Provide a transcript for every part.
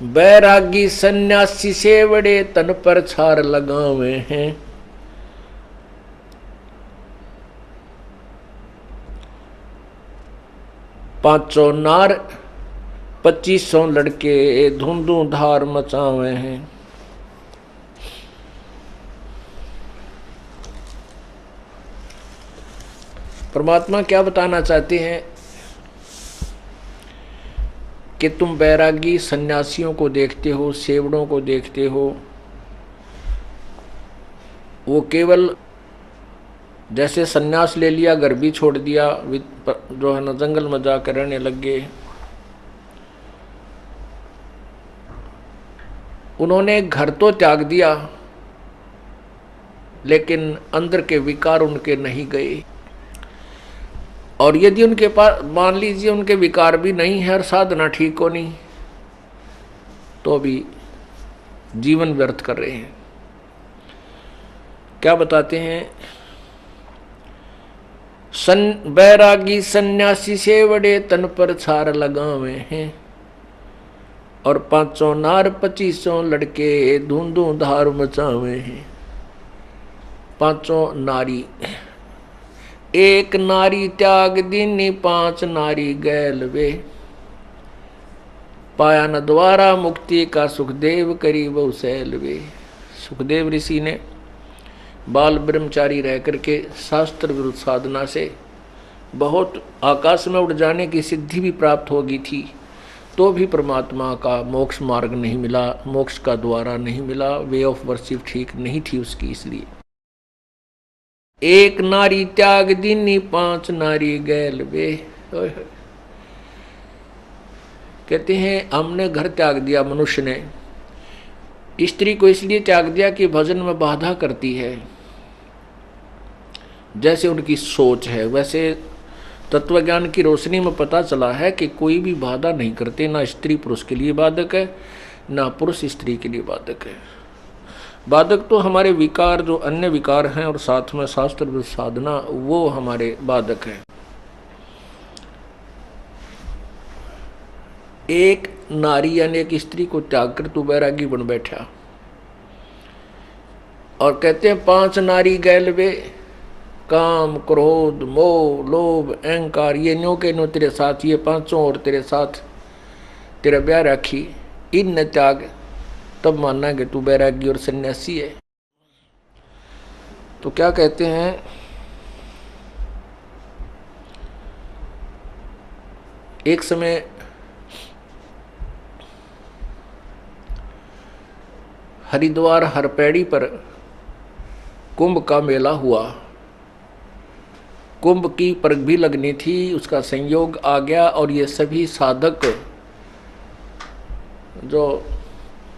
बैरागी सन्यासी से बड़े तन पर छार लगावे हैं। पांचों नार 2500 लड़के धुंधु धार मचावे हैं। परमात्मा क्या बताना चाहते हैं कि तुम बैरागी सन्यासियों को देखते हो, सेवड़ों को देखते हो, वो केवल जैसे सन्यास ले लिया, घर भी छोड़ दिया, जो है ना जंगल में जाकर रहने लग गए। उन्होंने घर तो त्याग दिया लेकिन अंदर के विकार उनके नहीं गए। और यदि उनके पास मान लीजिए उनके विकार भी नहीं है और साधना ठीक हो नहीं, तो भी जीवन व्यर्थ कर रहे हैं। क्या बताते हैं? बैरागी सन्यासी से बड़े तन पर छार लगावे हैं और पांचों नार 2500 लड़के धुंधु धार मचावे हैं। पांचों नारी, एक नारी त्याग दीनी 5 नारी गैल वे, पाया न द्वारा मुक्ति का सुखदेव करी बहु सैल वे। सुखदेव ऋषि ने बाल ब्रह्मचारी रह करके शास्त्र विरुद्ध साधना से बहुत आकाश में उड़ जाने की सिद्धि भी प्राप्त होगी थी, तो भी परमात्मा का मोक्ष मार्ग नहीं मिला, मोक्ष का द्वारा नहीं मिला, वे ऑफ वर्शिप ठीक नहीं थी उसकी। इसलिए एक नारी त्याग दीनी 5 नारी गैल वे। कहते हैं हमने घर त्याग दिया, मनुष्य ने स्त्री को इसलिए त्याग दिया कि भजन में बाधा करती है। जैसे उनकी सोच है वैसे तत्वज्ञान की रोशनी में पता चला है कि कोई भी बाधा नहीं करते, ना स्त्री पुरुष के लिए बाधक है, ना पुरुष स्त्री के लिए बाधक है। बाधक तो हमारे विकार, जो अन्य विकार हैं, और साथ में शास्त्र साधना, वो हमारे बाधक है। एक नारी यानी एक स्त्री को त्याग कर तू बैरागी बन बैठा और कहते हैं 5 नारी गैल वे, काम क्रोध मोह लोभ अहंकार, ये न्यो के न्यो तेरे साथ, ये 5 और तेरे साथ तेरा ब्याह राखी, इन न त्याग, तब मानना कि तू बैरागी और सन्यासी है। तो क्या कहते हैं? एक समय हरिद्वार हरपेड़ी पर कुंभ का मेला हुआ। कुंभ की परख भी लगनी थी, उसका संयोग आ गया और ये सभी साधक जो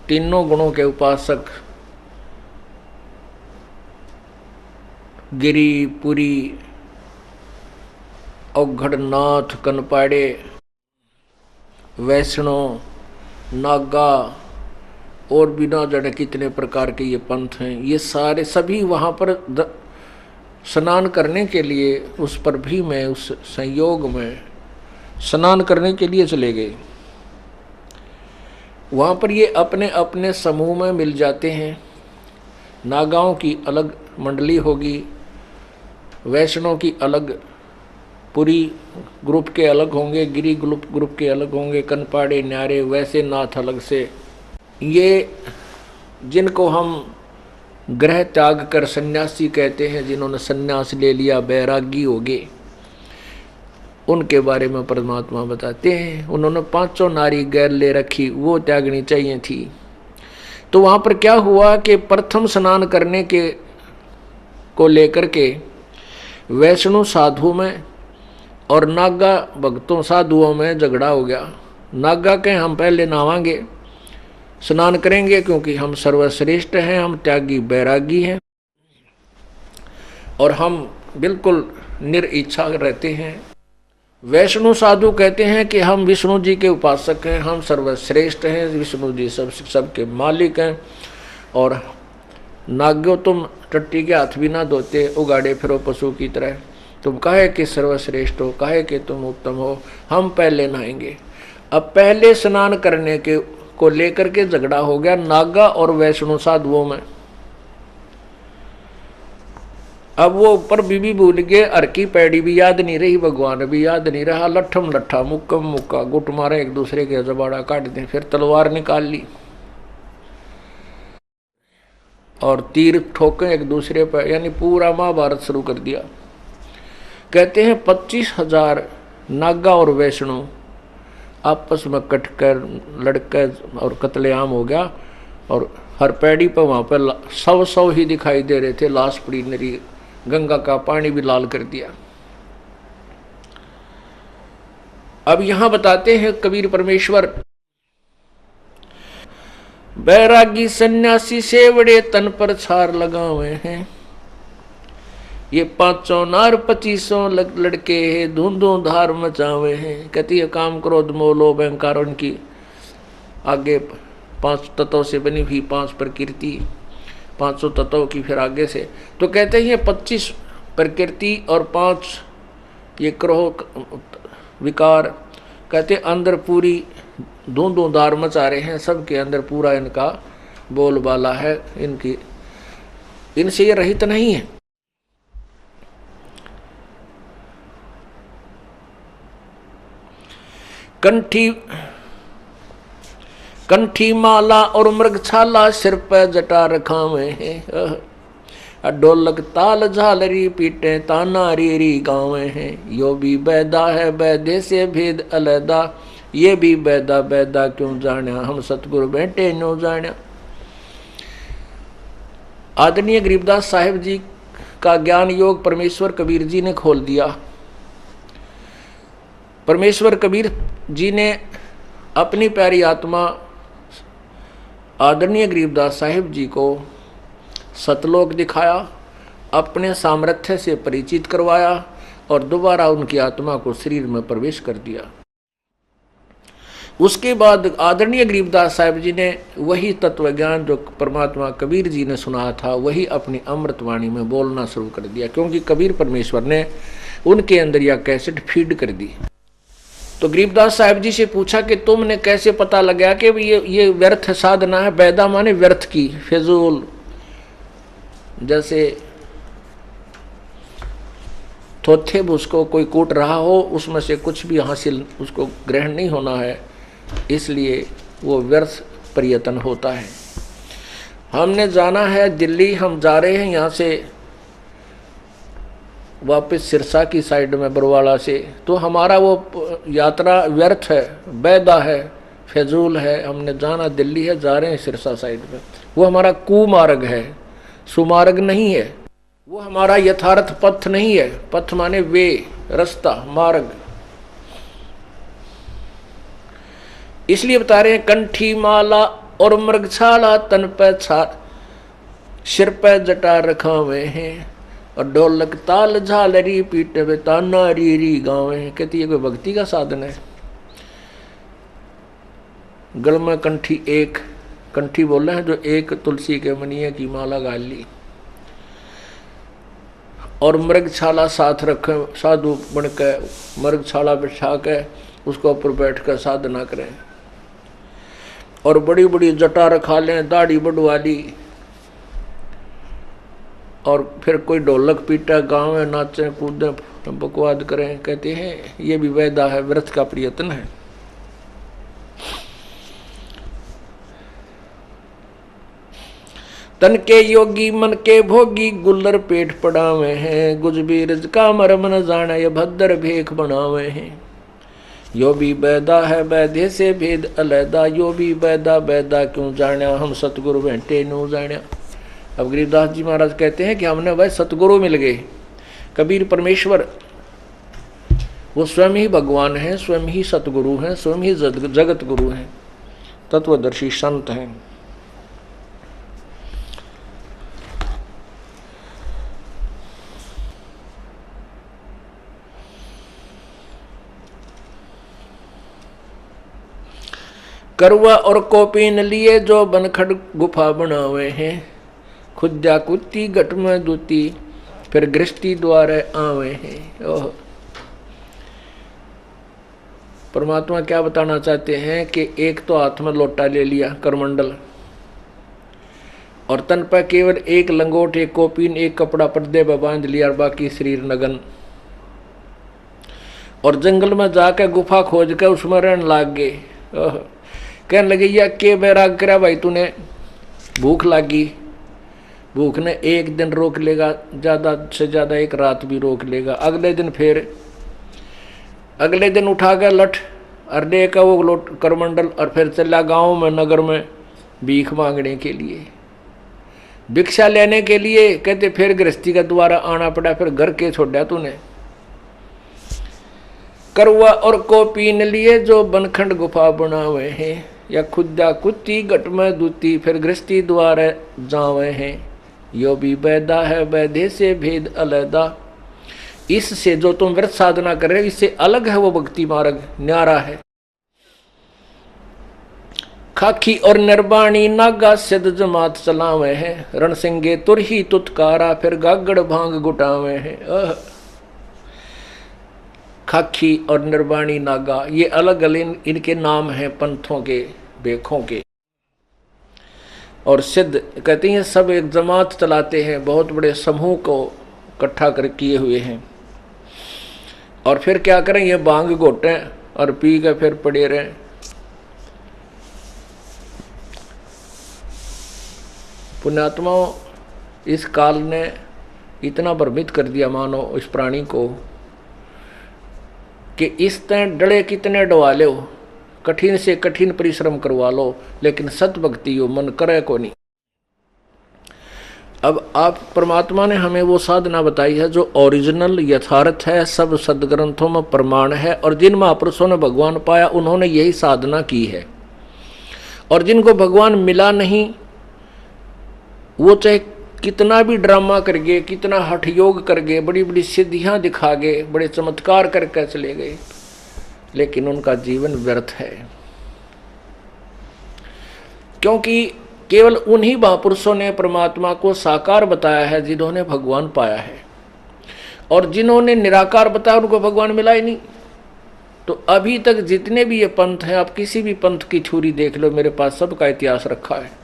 तीनों गुणों के उपासक, गिरी पुरी औघड़नाथ कनपाड़े वैष्णव नागा और बिना जड़े कितने प्रकार के ये पंथ हैं, ये सारे सभी वहाँ पर स्नान करने के लिए, उस पर भी मैं उस संयोग में स्नान करने के लिए चले गए। वहाँ पर ये अपने अपने समूह में मिल जाते हैं। नागाओं की अलग मंडली होगी, वैष्णव की अलग, पुरी ग्रुप के अलग होंगे, गिरी ग्रुप के अलग होंगे, कनपाड़े न्यारे वैसे नाथ अलग से। ये जिनको हम ग्रह त्याग कर सन्यासी कहते हैं, जिन्होंने सन्यास ले लिया, बैरागी हो गए, उनके बारे में परमात्मा बताते हैं। उन्होंने 5 नारी गैर ले रखी, वो त्यागनी चाहिए थी। तो वहाँ पर क्या हुआ कि प्रथम स्नान करने के को लेकर के वैष्णव साधु में और नागा भक्तों साधुओं में झगड़ा हो गया। नागा के हम पहले नहावांगे, स्नान करेंगे क्योंकि हम सर्वश्रेष्ठ हैं, हम त्यागी बैरागी हैं और हम बिल्कुल निरिच्छा रहते हैं। वैष्णव साधु कहते हैं कि हम विष्णु जी के उपासक हैं, हम सर्वश्रेष्ठ हैं, विष्णु जी सबके मालिक हैं। और नाग्यो तुम टट्टी के हाथ भी ना धोते, उगाड़े फिरो पशु की तरह, तुम काहे कि सर्वश्रेष्ठ हो, काहे कि तुम उत्तम हो, हम पहले नहाएंगे। अब पहले स्नान करने के को लेकर के झगड़ा हो गया नागा और वैष्णो साधुओं में। अब वो ऊपर भी भूल गए, हर की पैड़ी भी याद नहीं रही, भगवान भी याद नहीं रहा, लट्ठम लट्ठा मुक्कम मुक्का गुट मारे, एक दूसरे के जबाड़ा काट दें, फिर तलवार निकाल ली और तीर ठोके एक दूसरे पर, यानी पूरा महाभारत शुरू कर दिया। कहते हैं 25,000 नागा और वैष्णो आपस में कटकर लड़कर और कत्लेआम हो गया, और हर पैड़ी पर वहां पर 100 ही दिखाई दे रहे थे, लाश पड़ी नरी, गंगा का पानी भी लाल कर दिया। अब यहां बताते हैं कबीर परमेश्वर, बैरागी सन्यासी सेवड़े तन पर छार लगावे हैं, ये 500 नार 2500 लड़के हैं, धूंधों धार मचावे हैं। कहती है काम क्रोध मोह लोभ अहंकार, उनकी आगे 5 तत्वों से बनी हुई 5 प्रकृति, 500 तत्वों की फिर आगे से। तो कहते हैं 25 प्रकृति और 5 ये क्रोध विकार, कहते अंदर पूरी धूंधों धार मचा रहे हैं, सबके अंदर पूरा इनका बोलबाला है, इनकी इनसे ये रहित नहीं है। कंठी माला और मृगछाला सिर पे जटा रखावे हैं, ढोलक ताल झालरी पीटे ताना री गावे हैं, यो भी बैदा है बैदे से भेद अलैदा, ये भी बैदा बैदा क्यों जाना, हम सतगुरु बैठे नो जाना। आदरणीय गरीबदास साहिब जी का ज्ञान योग परमेश्वर कबीर जी ने खोल दिया। परमेश्वर कबीर जी ने अपनी प्यारी आत्मा आदरणीय गरीबदास साहिब जी को सतलोक दिखाया, अपने सामर्थ्य से परिचित करवाया और दोबारा उनकी आत्मा को शरीर में प्रवेश कर दिया। उसके बाद आदरणीय गरीबदास साहिब जी ने वही तत्व ज्ञान जो परमात्मा कबीर जी ने सुनाया था, वही अपनी अमृतवाणी में बोलना शुरू कर दिया, क्योंकि कबीर परमेश्वर ने उनके अंदर यह कैसेट फीड कर दी। तो गरीबदास साहिब जी से पूछा कि तुमने कैसे पता लगा कि ये व्यर्थ साधना है। बैदा माने व्यर्थ की, फिजूल, जैसे थोथे उसको कोई कूट रहा हो, उसमें से कुछ भी हासिल उसको ग्रहण नहीं होना है, इसलिए वो व्यर्थ प्रयत्न होता है। हमने जाना है दिल्ली, हम जा रहे हैं यहाँ से वापस सिरसा की साइड में बरवाला से, तो हमारा वो यात्रा व्यर्थ है, बैदा है, फजूल है। हमने जाना दिल्ली है, जा रहे हैं सिरसा साइड में, वो हमारा कुमार्ग है, सुमार्ग नहीं है, वो हमारा यथार्थ पथ नहीं है। पथ माने वे, रास्ता, मार्ग। इसलिए बता रहे हैं कंठी माला और मृगछाला तन पे छार, सिर पे जटा रखावे हैं, और ढोलक ताल झालरी पीटे वे ताना री गावे हैं। कहती है कोई भक्ति का साधन है। गल में कंठी, एक कंठी बोल रहे हैं जो एक तुलसी के मनिए की माला गाल ली, और मृगछाला साथ रखे, साधु बन के मृगछाला बिछा के उसको ऊपर बैठ कर साधना करें, और बड़ी बड़ी जटा रखा लें, दाढ़ी बढ़वा ली, और फिर कोई ढोलक पीटा, गाँव में नाचें कूदें बकवाद करें। कहते हैं ये भी वैदा है, व्रत का प्रयत्न है। तन के योगी मन के भोगी, गुल्लर पेट पड़ावे हैं, गुजबीरज का मरम न जाना, ये भद्र भेख बनावे हैं। यो भी बैदा है बैदे से भेद अलैदा, यो भी बैदा बैदा क्यों जाना, हम सतगुरु बैठे नो जाना। अब गरीबदास जी महाराज कहते हैं कि हमने वह सतगुरु मिल गए। कबीर परमेश्वर वो स्वयं ही भगवान हैं, स्वयं ही सतगुरु हैं, स्वयं ही जगत गुरु हैं, तत्वदर्शी संत हैं। करवा और कोपीन लिए जो बनखड़ गुफा बनावे हैं, खुद्या कुत्ती घट में दूती, फिर गृष्टि द्वारे आवे हैं। ओह परमात्मा क्या बताना चाहते हैं कि एक तो हाथ में लोटा ले लिया करमंडल, और तन पर केवल एक लंगोट, एक कोपीन, एक कपड़ा पर्दे पर बांध लिया और बाकी शरीर नगन। और जंगल में जाकर गुफा खोज कर उसमें रहने लाग गए। कहने लगे या के बैराग करा भाई तूने, भूख लागी। भूख ने एक दिन रोक लेगा, ज़्यादा से ज़्यादा एक रात भी रोक लेगा। अगले दिन फिर अगले दिन उठा गया लठ और ले का वो लोट करमंडल, और फिर चला गांव में नगर में भीख मांगने के लिए, भिक्षा लेने के लिए। कहते फिर गृहस्थी का द्वारा आना पड़ा, फिर घर के छोड़ा तूने। करवा और को पीन लिए जो बनखंड गुफा बनावे हैं, या खुदा कुत्ती घट में दूती, फिर गृहस्थी द्वारा जावे हैं। यो भी बैदा है बैदे से भेद अलैदा। इससे जो तुम व्रत साधना कर रहे हो इससे अलग है वो भक्ति मार्ग, न्यारा है। खाकी और निर्वाणी नागा सिद्ध जमात चलावे हैं, रणसिंगे तुरही तुतकारा, फिर गागड़ भांग गुटावे हैं। खाकी और निर्वाणी नागा ये अलग अलग इनके नाम हैं पंथों के, बेखों के। और सिद्ध कहते हैं सब एक जमात चलाते हैं, बहुत बड़े समूह को इकट्ठा कर किए हुए हैं। और फिर क्या करें, ये भांग घोटें और पी के फिर पड़े रहें। पुण्यात्माओं, इस काल ने इतना भ्रमित कर दिया मानो इस प्राणी को कि इस तरह डले कितने डवा लो, कठिन से कठिन परिश्रम करवा लो, लेकिन सतभक्ति हो मन करे को नहीं। अब आप परमात्मा ने हमें वो साधना बताई है जो ओरिजिनल यथार्थ है, सब सदग्रंथों में प्रमाण है। और जिन महापुरुषों ने भगवान पाया उन्होंने यही साधना की है। और जिनको भगवान मिला नहीं वो चाहे कितना भी ड्रामा कर गए, कितना हठ योग कर गए, बड़ी बड़ी सिद्धियां दिखा गए, बड़े चमत्कार करके चले गए, लेकिन उनका जीवन व्यर्थ है। क्योंकि केवल उन्हीं महापुरुषों ने परमात्मा को साकार बताया है जिन्होंने भगवान पाया है, और जिन्होंने निराकार बताया उनको भगवान मिला ही नहीं। तो अभी तक जितने भी ये पंथ हैं, आप किसी भी पंथ की छुरी देख लो, मेरे पास सबका इतिहास रखा है।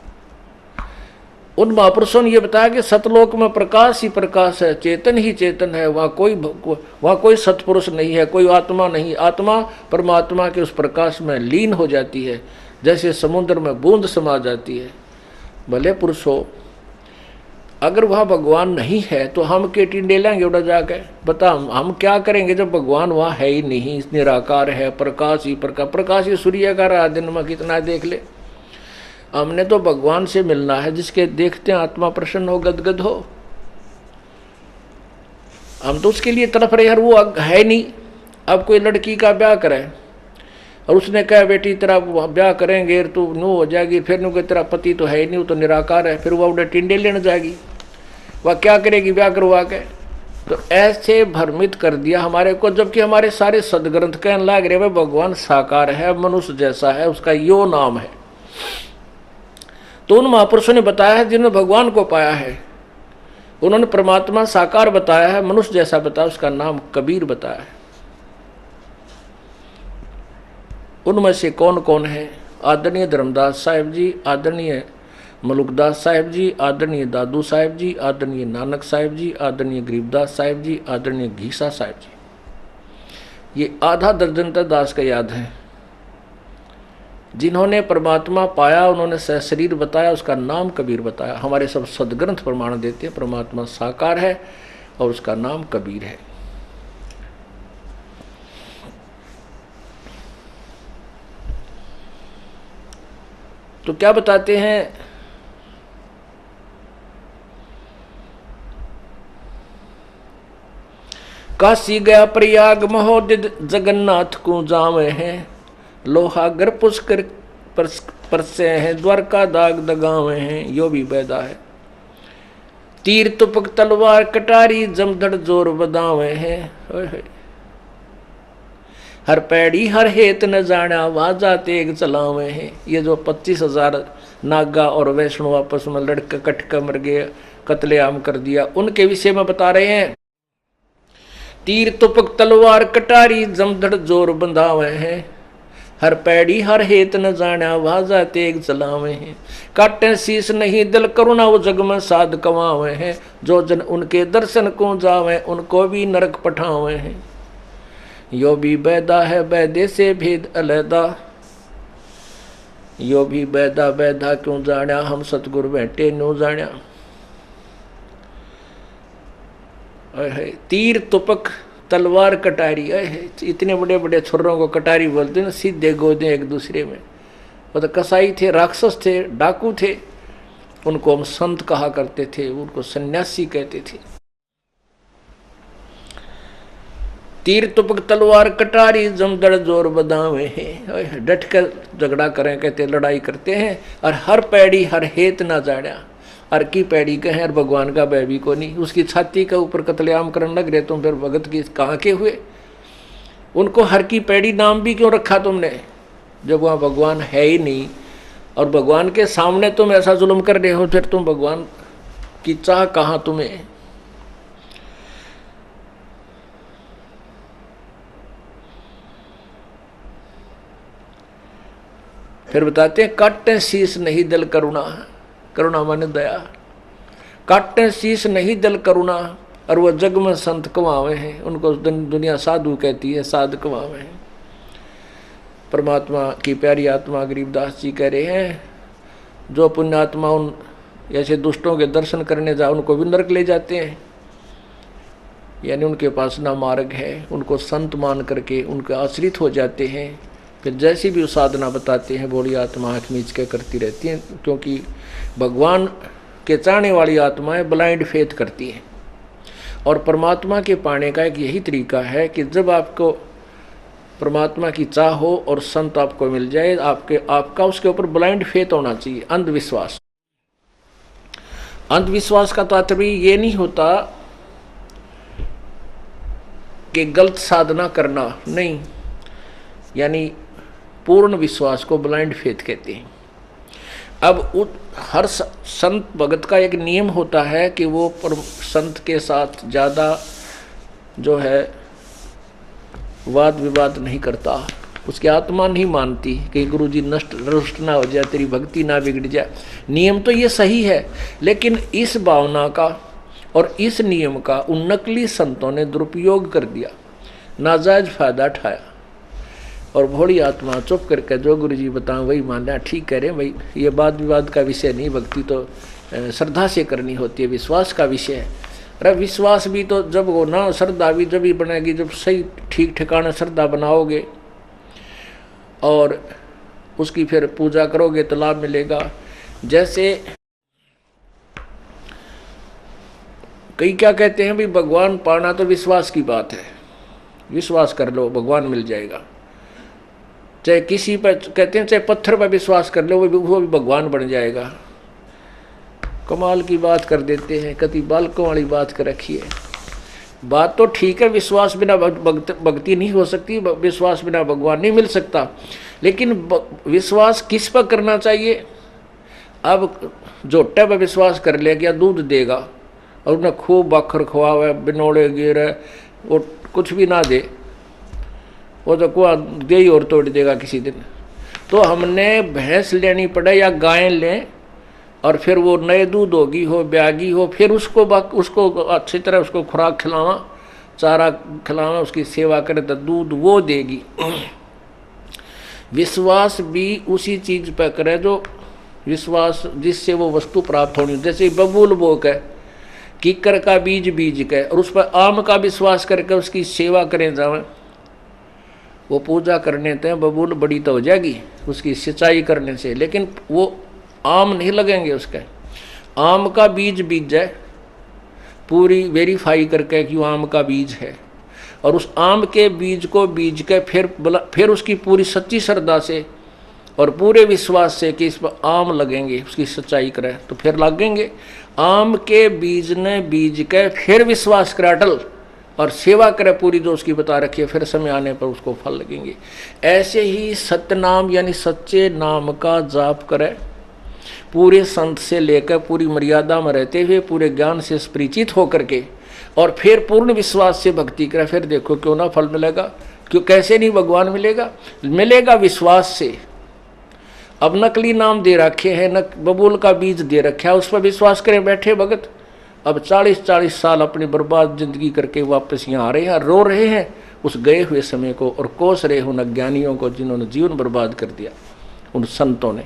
उन महापुरुषों ने ये बताया कि सतलोक में प्रकाश ही प्रकाश है, चेतन ही चेतन है, वहाँ कोई सत्पुरुष नहीं है, कोई आत्मा नहीं। आत्मा परमात्मा के उस प्रकाश में लीन हो जाती है, जैसे समुद्र में बूंद समा जाती है। भले पुरुष हो, अगर वहाँ भगवान नहीं है तो हम के टिंडे लेंगे उड़ा जाकर। बता हम क्या करेंगे जब भगवान वहाँ है ही नहीं, निराकार है, प्रकाश ही प्रकाश। प्रकाश ही सूर्य का रात दिन में कितना देख ले। हमने तो भगवान से मिलना है जिसके देखते हैं आत्मा प्रसन्न हो, गदगद हो। हम तो उसके लिए तड़प रहे, यार वो है नहीं। अब कोई लड़की का ब्याह करे और उसने कहा बेटी तेरा ब्याह करेंगे तो नो हो जाएगी, फिर नु तेरा पति तो है ही नहीं, वो तो निराकार है, फिर वह उन्हें टिंडे लेने जाएगी, वह क्या करेगी ब्याह करवा के। तो ऐसे भ्रमित कर दिया हमारे को, जबकि हमारे सारे सदग्रंथ कहने लग रहे भाई भगवान साकार है, मनुष्य जैसा है, उसका यो नाम है। तो उन महापुरुषों ने बताया है जिन्होंने भगवान को पाया है, उन्होंने परमात्मा साकार बताया है, मनुष्य जैसा बताया, उसका नाम कबीर बताया है। उनमें से कौन कौन है? आदरणीय धर्मदास साहिब जी, आदरणीय मलुकदास साहिब जी, आदरणीय दादू साहिब जी, आदरणीय नानक साहिब जी, आदरणीय गरीबदास साहिब जी, आदरणीय घीसा साहिब जी। ये आधा दर्जन तक दास का याद है जिन्होंने परमात्मा पाया, उन्होंने शरीर बताया, उसका नाम कबीर बताया। हमारे सब सदग्रंथ प्रमाण देते हैं परमात्मा साकार है और उसका नाम कबीर है। तो क्या बताते हैं? काशी गया प्रयाग महोदित जगन्नाथ को जावे हैं, लोहागर पुष्कर परसे हैं, द्वारका दाग दगावे हैं, यो भी बैदा है। तीर तुपक तलवार कटारी जमधड़ जोर बदावे हैं, हर पैड़ी हर हेत न जाना वाजा तेग चलावे हैं। ये जो 25,000 नागा और वैष्णो आपस में लड़के कट कर मर गए, कत्लेआम कर दिया, उनके विषय में बता रहे हैं। तीर तुपक तलवार कटारी जमधड़ जोर बंधावे हैं, हर पैड़ी हर हेत न जाना वाजा तेग चलावे हैं। काटे शीस नहीं दिल करुणा वो जग में साध कमावे हैं। जो जन उनके दर्शन को जावे उनको भी नरक पठावे हैं। यो भी बैदा है बैदे से भेद अलैदा, यो भी बैदा बैदा क्यों जाना हम सतगुरु बैठे नो जाना। तीर तुपक तलवार कटारी है, इतने बड़े बड़े छुर्रों को कटारी बोलते ना, सीधे गोदे एक दूसरे में। वो तो कसाई थे, राक्षस थे, डाकू थे, उनको हम संत कहा करते थे, उनको सन्यासी कहते थे। तीर तुपक तलवार कटारी जमदड़ जोर बदावे हैं। डट कर झगड़ा करें कहते, लड़ाई करते हैं। और हर पैड़ी हर हेत ना जाड़ा, हर की पैड़ी कहें और भगवान का बैबी को नहीं। उसकी छाती के ऊपर कत्लेआम करने लग रहे तुम, फिर भगत की कहाँ के हुए? उनको हर की पैड़ी नाम भी क्यों रखा तुमने, जब वहाँ भगवान है ही नहीं। और भगवान के सामने तुम ऐसा जुल्म कर रहे हो, फिर तुम भगवान की चाह कहाँ तुम्हें? फिर बताते हैं काटे शीस नहीं दिल करुणा, करुणा माने दया। काटे शीस नहीं दिल करुणा, और वो जग में संत कमावे हैं। उनको दुनिया साधु कहती है, साध कमावे हैं। परमात्मा की प्यारी आत्मा गरीबदास जी कह रहे हैं, जो पुण्यात्मा उन ऐसे दुष्टों के दर्शन करने जा उनको भी नरक ले जाते हैं। यानी उनके पास ना मार्ग है, उनको संत मान करके उनके आश्रित हो जाते हैं। फिर जैसी भी साधना बताते हैं भोली आत्मा आँख मीच के करती रहती हैं, क्योंकि भगवान के चाहने वाली आत्माएं ब्लाइंड फेथ करती हैं। और परमात्मा के पाने का एक यही तरीका है कि जब आपको परमात्मा की चाह हो और संत आपको मिल जाए, आपका उसके ऊपर ब्लाइंड फेथ होना चाहिए, अंधविश्वास। अंधविश्वास का तात्पर्य ये नहीं होता कि गलत साधना करना, नहीं, यानी पूर्ण विश्वास को ब्लाइंड फेथ कहते हैं। अब हर संत भगत का एक नियम होता है कि वो संत के साथ ज़्यादा जो है वाद विवाद नहीं करता, उसकी आत्मा नहीं मानती कि गुरुजी रुष्ट ना हो जाए, तेरी भक्ति ना बिगड़ जाए। नियम तो ये सही है, लेकिन इस भावना का और इस नियम का उन नकली संतों ने दुरुपयोग कर दिया, नाजायज फायदा उठाया। और भोली आत्मा चुप करके जो गुरुजी बताएं वही मानना, ठीक कह रहे हैं भाई, ये वाद विवाद का विषय नहीं, भक्ति तो श्रद्धा से करनी होती है, विश्वास का विषय है। अरे विश्वास भी तो जब हो ना, श्रद्धा भी जब ही बनेगी जब सही ठीक ठिकाना श्रद्धा बनाओगे और उसकी फिर पूजा करोगे तो लाभ मिलेगा। जैसे कई क्या कहते हैं भी भगवान पाना तो विश्वास की बात है, विश्वास कर लो भगवान मिल जाएगा। चाहे किसी पर कहते हैं, चाहे पत्थर पर विश्वास कर लो वो भी भगवान बन जाएगा। कमाल की बात कर देते हैं, कति बालकों वाली बात कर रखी है। बात तो ठीक है, विश्वास बिना भक्ति नहीं हो सकती, विश्वास बिना भगवान नहीं मिल सकता। लेकिन विश्वास किस पर करना चाहिए? अब जोटे पर विश्वास कर ले, क्या दूध देगा और उन्हें खूब बाखर खुआवे, बिनोड़े गिरे, वो कुछ भी ना दे, वो तो कुआ दे ही और तोड़ देगा किसी दिन। तो हमने भैंस लेनी पड़े या गाय लें और फिर वो नए दूध होगी हो, ब्यागी हो, फिर उसको अच्छी तरह उसको खुराक खिलावा, चारा खिलावा, उसकी सेवा करें तो दूध वो देगी। विश्वास भी उसी चीज़ पर करे जो विश्वास जिससे वो वस्तु प्राप्त होनी। जैसे बबूल बो के कीकर का बीज बीज के और उस पर आम का विश्वास करके उसकी सेवा करें जाए, वो पूजा करने ते बबूल बड़ी तो हो जाएगी उसकी सिंचाई करने से, लेकिन वो आम नहीं लगेंगे। उसके आम का बीज बीज जाए, पूरी वेरीफाई करके कि वो आम का बीज है, और उस आम के बीज को बीज के फिर उसकी पूरी सच्ची श्रद्धा से और पूरे विश्वास से कि इस पर आम लगेंगे, उसकी सच्चाई करें तो फिर लगेंगे। आम के बीज ने बीज के फिर विश्वास करे अटल और सेवा करे पूरी जो उसकी बता रखी है, फिर समय आने पर उसको फल लगेंगे। ऐसे ही सत्य नाम यानी सच्चे नाम का जाप करे, पूरे संत से लेकर पूरी मर्यादा में रहते हुए पूरे ज्ञान से परिचित होकर के, और फिर पूर्ण विश्वास से भक्ति करे, फिर देखो क्यों ना फल मिलेगा। क्यों, कैसे नहीं भगवान मिलेगा? मिलेगा विश्वास से। अब नकली नाम दे रखे हैं, बबूल का बीज दे रखा है, उस पर विश्वास करें बैठे भगत। अब 40-40 साल अपनी बर्बाद जिंदगी करके वापस यहाँ आ रहे हैं, रो रहे हैं उस गए हुए समय को और कोस रहे उन अज्ञानियों को जिन्होंने जीवन बर्बाद कर दिया, उन संतों ने।